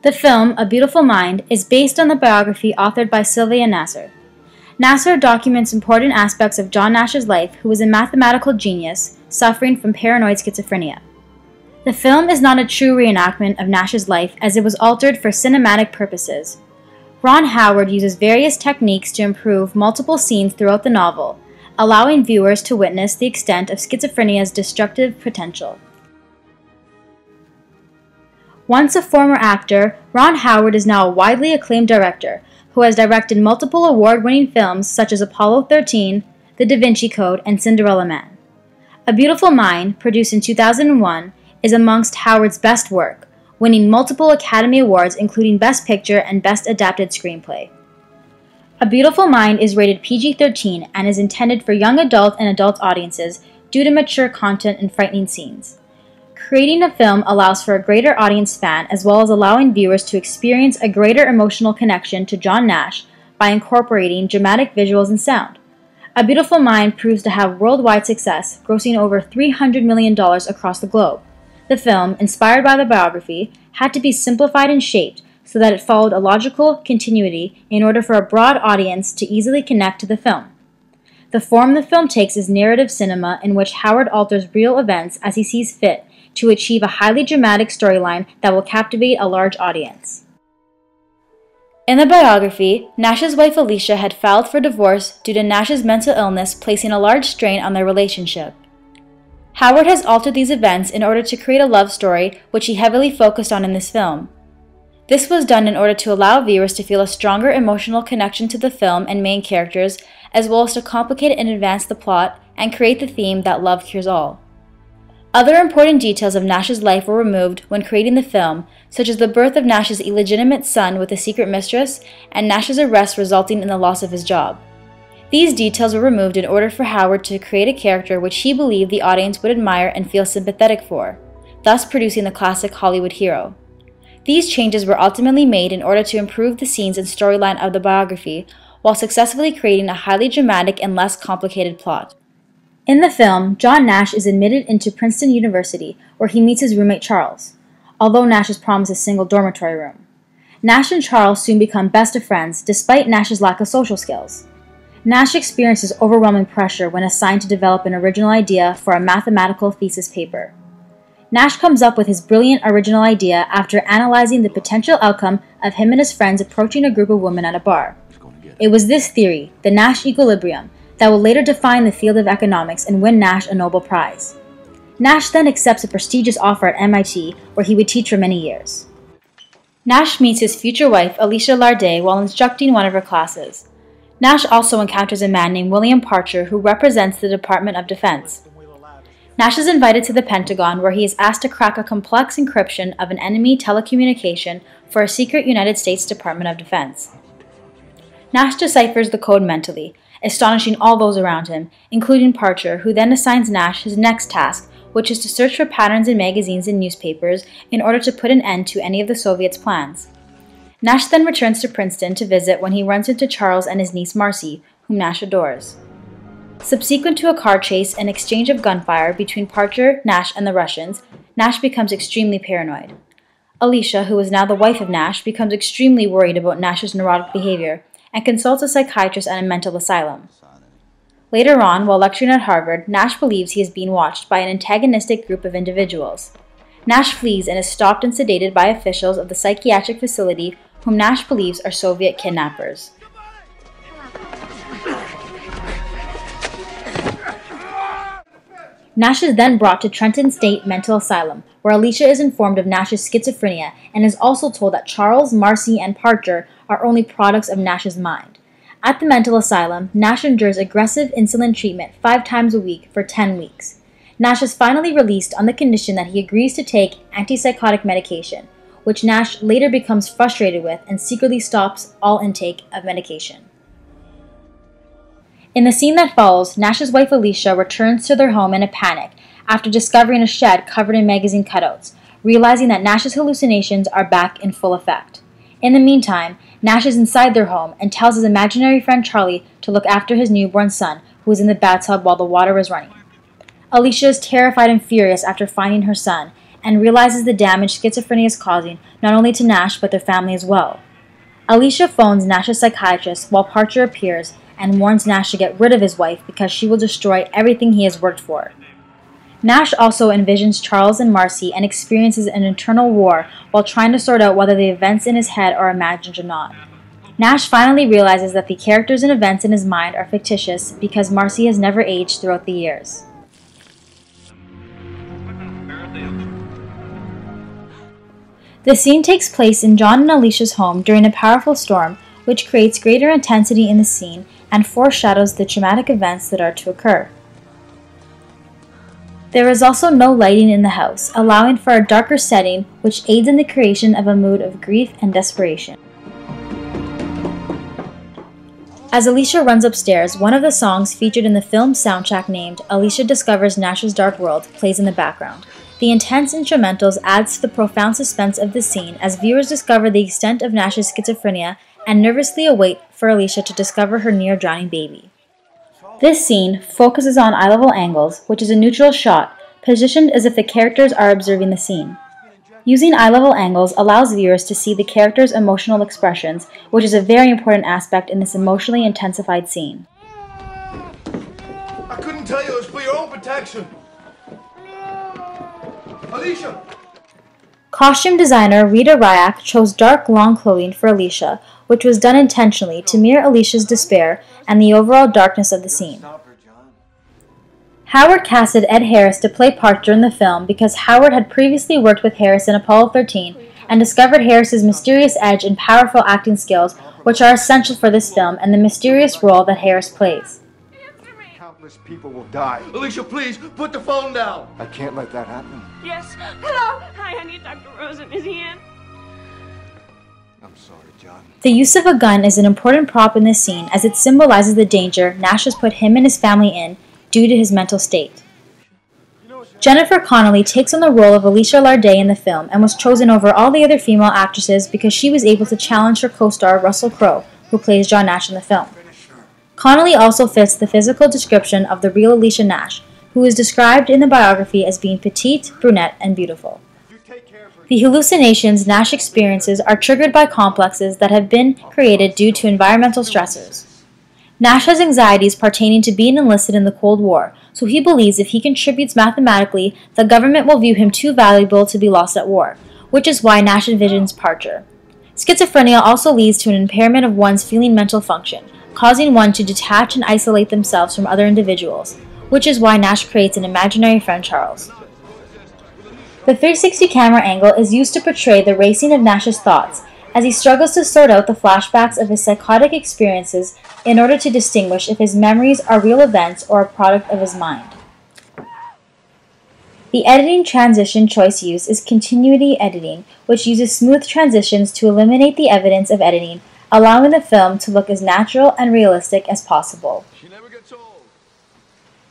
The film, A Beautiful Mind, is based on the biography authored by Sylvia Nasar. Nasar documents important aspects of John Nash's life, who was a mathematical genius suffering from paranoid schizophrenia. The film is not a true reenactment of Nash's life as it was altered for cinematic purposes. Ron Howard uses various techniques to improve multiple scenes throughout the novel, allowing viewers to witness the extent of schizophrenia's destructive potential. Once a former actor, Ron Howard is now a widely acclaimed director who has directed multiple award-winning films such as Apollo 13, The Da Vinci Code, and Cinderella Man. A Beautiful Mind, produced in 2001, is amongst Howard's best work, winning multiple Academy Awards including Best Picture and Best Adapted Screenplay. A Beautiful Mind is rated PG-13 and is intended for young adult and adult audiences due to mature content and frightening scenes. Creating a film allows for a greater audience span as well as allowing viewers to experience a greater emotional connection to John Nash by incorporating dramatic visuals and sound. A Beautiful Mind proves to have worldwide success, grossing over $300 million across the globe. The film, inspired by the biography, had to be simplified and shaped so that it followed a logical continuity in order for a broad audience to easily connect to the film. The form the film takes is narrative cinema in which Howard alters real events as he sees fit to achieve a highly dramatic storyline that will captivate a large audience. In the biography, Nash's wife Alicia had filed for divorce due to Nash's mental illness placing a large strain on their relationship. Howard has altered these events in order to create a love story which he heavily focused on in this film. This was done in order to allow viewers to feel a stronger emotional connection to the film and main characters, as well as to complicate and advance the plot and create the theme that love cures all. Other important details of Nash's life were removed when creating the film, such as the birth of Nash's illegitimate son with a secret mistress and Nash's arrest resulting in the loss of his job. These details were removed in order for Howard to create a character which he believed the audience would admire and feel sympathetic for, thus producing the classic Hollywood hero. These changes were ultimately made in order to improve the scenes and storyline of the biography, while successfully creating a highly dramatic and less complicated plot. In the film, John Nash is admitted into Princeton University, where he meets his roommate Charles, although Nash is promised a single dormitory room. Nash and Charles soon become best of friends, despite Nash's lack of social skills. Nash experiences overwhelming pressure when assigned to develop an original idea for a mathematical thesis paper. Nash comes up with his brilliant original idea after analyzing the potential outcome of him and his friends approaching a group of women at a bar. It was this theory, the Nash equilibrium, that will later define the field of economics and win Nash a Nobel Prize. Nash then accepts a prestigious offer at MIT, where he would teach for many years. Nash meets his future wife, Alicia Larday, while instructing one of her classes. Nash also encounters a man named William Parcher who represents the Department of Defense. Nash is invited to the Pentagon, where he is asked to crack a complex encryption of an enemy telecommunication for a secret United States Department of Defense. Nash deciphers the code mentally, astonishing all those around him, including Parcher, who then assigns Nash his next task, which is to search for patterns in magazines and newspapers in order to put an end to any of the Soviets' plans. Nash then returns to Princeton to visit when he runs into Charles and his niece Marcy, whom Nash adores. Subsequent to a car chase and exchange of gunfire between Parcher, Nash, and the Russians, Nash becomes extremely paranoid. Alicia, who is now the wife of Nash, becomes extremely worried about Nash's neurotic behavior and consults a psychiatrist at a mental asylum. Later on, while lecturing at Harvard, Nash believes he is being watched by an antagonistic group of individuals. Nash flees and is stopped and sedated by officials of the psychiatric facility whom Nash believes are Soviet kidnappers. Nash is then brought to Trenton State Mental Asylum, where Alicia is informed of Nash's schizophrenia and is also told that Charles, Marcy, and Parcher are only products of Nash's mind. At the mental asylum, Nash endures aggressive insulin treatment 5 times a week for 10 weeks. Nash is finally released on the condition that he agrees to take antipsychotic medication, which Nash later becomes frustrated with and secretly stops all intake of medication. In the scene that follows, Nash's wife Alicia returns to their home in a panic after discovering a shed covered in magazine cutouts, realizing that Nash's hallucinations are back in full effect. In the meantime, Nash is inside their home and tells his imaginary friend Charlie to look after his newborn son, who is in the bathtub while the water is running. Alicia is terrified and furious after finding her son, and realizes the damage schizophrenia is causing not only to Nash but their family as well. Alicia phones Nash's psychiatrist while Parcher appears and warns Nash to get rid of his wife because she will destroy everything he has worked for. Nash also envisions Charles and Marcy and experiences an internal war while trying to sort out whether the events in his head are imagined or not. Nash finally realizes that the characters and events in his mind are fictitious because Marcy has never aged throughout the years. The scene takes place in John and Alicia's home during a powerful storm, which creates greater intensity in the scene and foreshadows the traumatic events that are to occur. There is also no lighting in the house, allowing for a darker setting which aids in the creation of a mood of grief and desperation. As Alicia runs upstairs, one of the songs featured in the film's soundtrack named Alicia Discovers Nash's Dark World plays in the background. The intense instrumentals adds to the profound suspense of the scene as viewers discover the extent of Nash's schizophrenia and nervously await for Alicia to discover her near-drowning baby. This scene focuses on eye-level angles, which is a neutral shot, positioned as if the characters are observing the scene. Using eye-level angles allows viewers to see the characters' emotional expressions, which is a very important aspect in this emotionally intensified scene. I couldn't tell you, it was for your own protection. Alicia! Costume designer Rita Ryak chose dark, long clothing for Alicia, which was done intentionally to mirror Alicia's despair and the overall darkness of the scene. Howard casted Ed Harris to play Parcher in the film because Howard had previously worked with Harris in Apollo 13 and discovered Harris's mysterious edge and powerful acting skills, which are essential for this film and the mysterious role that Harris plays. Countless people will die. Alicia, please, put the phone down. I can't let that happen. Yes. Hello. Hi, I need Dr. Rosen. Is he in? I'm sorry, John. The use of a gun is an important prop in this scene as it symbolizes the danger Nash has put him and his family in due to his mental state. Jennifer Connelly takes on the role of Alicia Larday in the film and was chosen over all the other female actresses because she was able to challenge her co-star Russell Crowe, who plays John Nash in the film. Connelly also fits the physical description of the real Alicia Nash, who is described in the biography as being petite, brunette, and beautiful. The hallucinations Nash experiences are triggered by complexes that have been created due to environmental stressors. Nash has anxieties pertaining to being enlisted in the Cold War, so he believes if he contributes mathematically, the government will view him too valuable to be lost at war, which is why Nash envisions Parcher. Schizophrenia also leads to an impairment of one's feeling mental function, causing one to detach and isolate themselves from other individuals, which is why Nash creates an imaginary friend Charles. The 360 camera angle is used to portray the racing of Nash's thoughts, as he struggles to sort out the flashbacks of his psychotic experiences in order to distinguish if his memories are real events or a product of his mind. The editing transition choice used is continuity editing, which uses smooth transitions to eliminate the evidence of editing, allowing the film to look as natural and realistic as possible.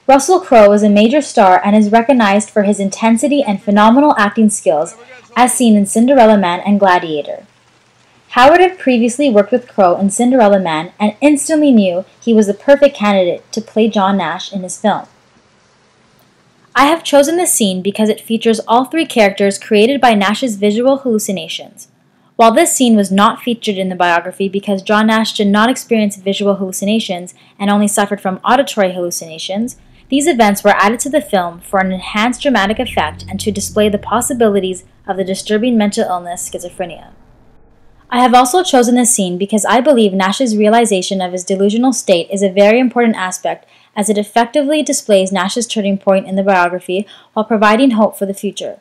Russell Crowe is a major star and is recognized for his intensity and phenomenal acting skills, as seen in Cinderella Man and Gladiator. Howard had previously worked with Crowe in Cinderella Man and instantly knew he was the perfect candidate to play John Nash in his film. I have chosen this scene because it features all three characters created by Nash's visual hallucinations. While this scene was not featured in the biography because John Nash did not experience visual hallucinations and only suffered from auditory hallucinations, these events were added to the film for an enhanced dramatic effect and to display the possibilities of the disturbing mental illness schizophrenia. I have also chosen this scene because I believe Nash's realization of his delusional state is a very important aspect as it effectively displays Nash's turning point in the biography while providing hope for the future.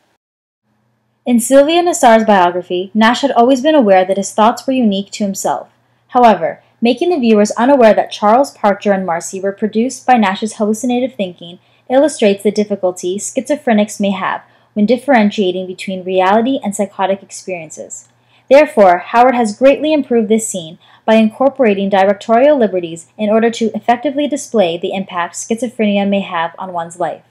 In Sylvia Nassar's biography, Nash had always been aware that his thoughts were unique to himself. However, making the viewers unaware that Charles, Parcher, and Marcy were produced by Nash's hallucinative thinking illustrates the difficulty schizophrenics may have when differentiating between reality and psychotic experiences. Therefore, Howard has greatly improved this scene by incorporating directorial liberties in order to effectively display the impact schizophrenia may have on one's life.